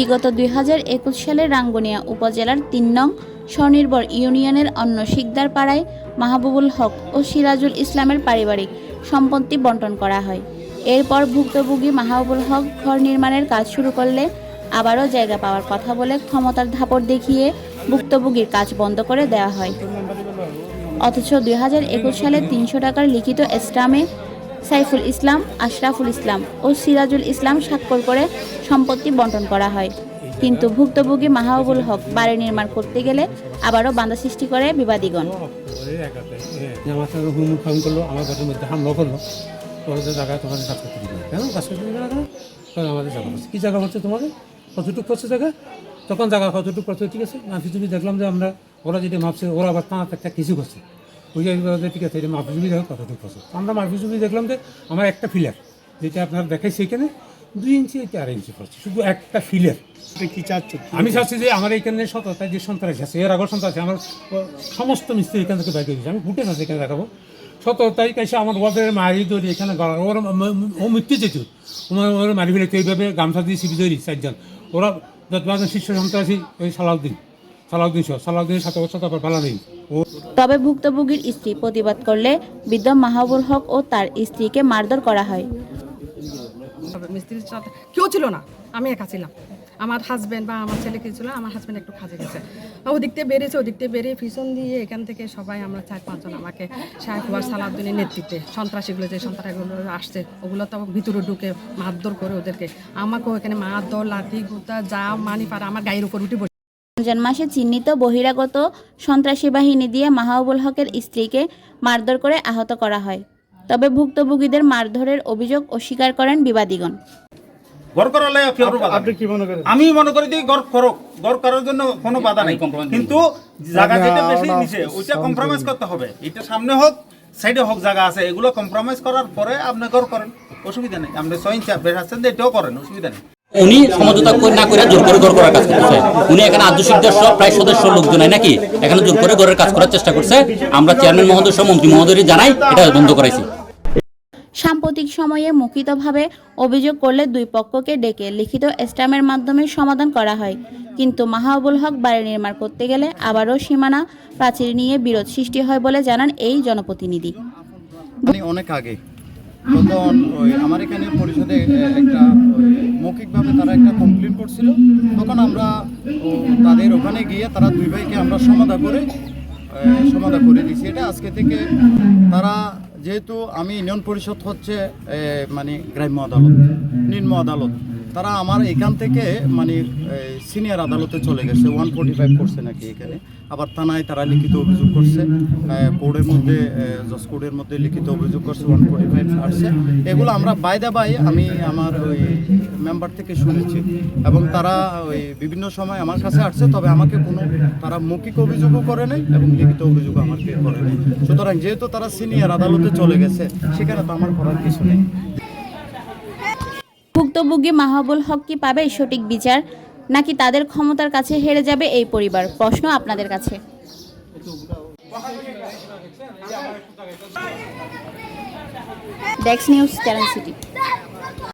বিগত 2021 সালে রাঙ্গুনিয়া উপজেলার ৩ নং স্বনির্ভর ইউনিয়নের অন্য শিকদার পাড়ায় মাহবুবুল হক ও সিরাজুল ইসলামের পারিবারিক সম্পত্তি বণ্টন করা হয়। এরপর ভুক্তভোগী মাহবুবুল হক ঘর নির্মাণের কাজ শুরু করলে আবারও জায়গা পাওয়ার কথা বলে ক্ষমতার ধাপড় দেখিয়ে ভুক্তভোগীর কাজ বন্ধ করে দেওয়া হয়। অথচ 2021 সালে ৩০০ টাকার লিখিত স্ট্যাম্পে সাইফুল ইসলাম, আশরাফুল ইসলাম ও সিরাজুল ইসলাম স্বাক্ষর করে সম্পত্তি বণ্টন করা হয়। কিন্তু ভুক্তভোগী মাহবুবুল হক বাড়ি নির্মাণ করতে গেলে আবারও বাধা সৃষ্টি করে বিবাদীগণ। তখন জায়গা কতটুকু করছে, ঠিক আছে, মাফিজুবি দেখলাম যে আমরা ওরা যেটা মাপছে ওরা আবার তাঁত একটা কিছু করছে, ওই জায়গাতে ঠিক আছে, এটা মাফিজুবি দেখো কতটুকু করছে। আমরা মাফিজুবি দেখলাম যে আমার একটা ফিলার যেটা আপনার দেখাইছে এখানে 2 ইঞ্চি 4 ইঞ্চি করছে, শুধু একটা ফিলার। কি চাচ্ছ? আমি চাচ্ছি যে আমার এখানে সততায় যে সন্ত্রাস আছে, এর আগর সন্ত্রাস আছে, আমার সমস্ত মিস্ত্রি এখান থেকে বাইরে দিয়েছে, আমি ফুটে আছে এখানে দেখাবো। 17 তারিখ এসে আমার ওয়াদের মারি ধরি এখানে ওর ও মৃত্যু যেত, ওর মারি ফেলে এইভাবে গামছা দিয়ে সিবি ধরি 4 জন। ওরা 10 শীর্ষ সন্ত্রাসী ওই সালাউদ্দিনের সাথে ওর সাথে আবার পালা নেই। তবে ভুক্তভোগীর স্ত্রী প্রতিবাদ করলে বৃদ্ধ মাহবুবুল হক ও তার স্ত্রীকে মারধর করা হয়। মিস্ত্রির সাথে কেউ ছিল না, আমি একা ছিলাম। আমার হাজব্যান্ড বা আমার ছেলে কিছু ছিল, আমার হাজব্যান্ড একটু কাজে গেছে। ওদিক থেকে বেরিয়েছে, ওদিক থেকে বেরিয়ে পিছন দিয়ে এখান থেকে সবাই আমরা 4-5 জন আমাকে সাহেবুয়ার সালাউদ্দিনের নেতৃত্বে সন্ত্রাসীগুলো যে সন্ত্রাসীগুলো আসছে ওগুলো তো ভিতরে ঢুকে মারধর করে ওদেরকে, আমাকেও এখানে মারধর লাঠি গুতা যা মানি পারে আমার গায়ের উপর উঠে বসে। রমজান মাসে চিহ্নিত বহিরাগত সন্ত্রাসী বাহিনী দিয়ে মাহবুবুল হকের স্ত্রীকে মারধর করে আহত করা হয়। তবে ভুক্তভোগীদের মারধরের অভিযোগ অস্বীকার করেন বিবাদীগণ। আমি মনে করি যে গড় করার জন্য কোনো বাধা নেই, কিন্তু জায়গা যেটা বেশি নিচে ওইটা কম্প্রোমাইজ করতে হবে। এটা সামনে হোক সাইডে হোক জায়গা আছে, এগুলো কম্প্রোমাইজ করার পরে আপনি গড় করেন, অসুবিধা নেই। আপনি 6 ইঞ্চি আপনি আসছেন এটাও করেন, অসুবিধা নেই। উনি সমঝোতা না করে জোর করে ঘর করার কাজ করছে। উনি এখানে আদর্শিকদর্শ প্রায় সদস্য লোকজন নাকি এখানে জোর করে ঘরের কাজ করার চেষ্টা করছে। আমরা চেয়ারম্যান মহোদয় সহ মন্ত্রী মহোদয় জানাই এটা বন্ধ করাইছি। সাম্প্রতিক সময়ে মৌখিকভাবে অভিযোগ করলে 2 পক্ষকে ডেকে লিখিত স্ট্যাম্পের মাধ্যমে সমাধান করা হয়। কিন্তু মাহবুবুল হক বাড়ি নির্মাণ করতে গেলে আবারও সীমানা প্রাচীর নিয়ে বিরোধ সৃষ্টি হয় বলে জানান এই জনপ্রতিনিধি। অনেক আগে তখন আমার এখানে পরিষদে একটা মৌখিকভাবে তারা একটা কমপ্লেন করছিল, তখন আমরা তাদের ওখানে গিয়ে তারা 2 ভাইকে আমরা সমাধান করে দিয়েছি। এটা আজকে থেকে তারা, যেহেতু আমি ইউনিয়ন পরিষদ হচ্ছে মানে গ্রাম্য আদালত, নিম্ন আদালত, তারা আমার এখান থেকে মানে সিনিয়র আদালতে চলে গেছে। 145 করছে নাকি এখানে, আবার থানায় তারা লিখিত অভিযোগ করছে, কোর্টের মধ্যে জজ কোর্টের মধ্যে লিখিত অভিযোগ করছে, 145 আসছে। এগুলো আমরা বাই আমি আমার ওই মেম্বার থেকে শুনেছি, এবং তারা ওই বিভিন্ন সময় আমার কাছে আসছে, তবে আমাকে কোনো তারা মৌখিক অভিযোগও করে নাই এবং লিখিত অভিযোগও আমাকে করে নাই। সুতরাং যেহেতু তারা সিনিয়র আদালতে চলে গেছে, সেখানে তো আমার করার কিছু নেই। ভুক্তভোগী মাহবুবুল হক কি পাবে সঠিক বিচার, নাকি তাদের ক্ষমতার কাছে হেরে যাবে এই পরিবার? প্রশ্ন আপনাদের কাছে। Desk news, channel city.